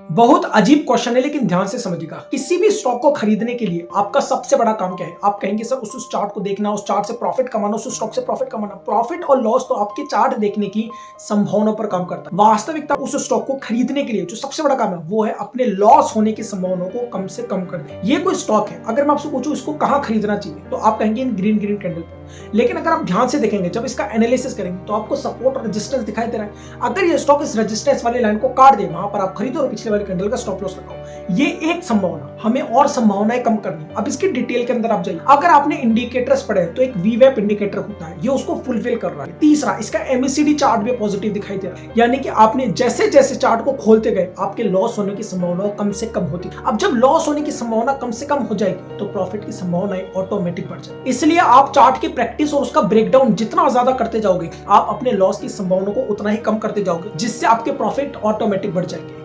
बहुत अजीब क्वेश्चन है, लेकिन ध्यान से समझिएगा। किसी भी स्टॉक को खरीदने के लिए आपका सबसे बड़ा काम क्या है? आप कहेंगे सर उस चार्ट को देखना, उस चार्ट से प्रॉफिट कमाना, उस स्टॉक से प्रॉफिट कमाना। प्रॉफिट और लॉस तो आपके चार्ट देखने की संभावना पर काम करता है। वास्तविकता उस स्टॉक को खरीदने के लिए जो सबसे बड़ा काम है वो है अपने लॉस होने की संभावना को कम से कम कर दे। ये कोई स्टॉक है, अगर मैं आपसे पूछूं इसको कहां खरीदना चाहिए तो आप कहेंगे इन ग्रीन ग्रीन कैंडल पर। लेकिन अगर आप ध्यान से देखेंगे, जब इसका एनालिसिस करेंगे तो आपको सपोर्ट और रेजिस्टेंस दिखाई दे रहा है। अगर ये स्टॉक इस रेजिस्टेंस वाली लाइन को काट दे, वहां पर आप खरीदो और पिछले वाली कैंडल का स्टॉप लॉस लगाओ। ये एक संभावना। हमें और संभावनाएं कम करनी। अब इसकी डिटेल के अंदर आप जाइए। अगर आपने इंडिकेटर्स पढ़े तो एक वीवेप इंडिकेटर होता है, ये उसको फुलफिल कर रहा है। तीसरा, इसका एमएसीडी चार्ट भी पॉजिटिव दिखाई दे रहा है, यानी कि आपने जैसे जैसे चार्ट को खोलते गए आपके लॉस होने की संभावना कम से कम होती। अब जब लॉस होने की संभावना कम से कम हो जाएगी तो प्रॉफिट की संभावनाएं ऑटोमेटिक बढ़ जाएगी। इसलिए आप चार्ट की प्रैक्टिस और उसका ब्रेकडाउन जितना ज्यादा करते जाओगे, आप अपने लॉस की संभावना को उतना ही कम करते जाओगे, जिससे आपके प्रॉफिट ऑटोमेटिक बढ़ जाएंगे।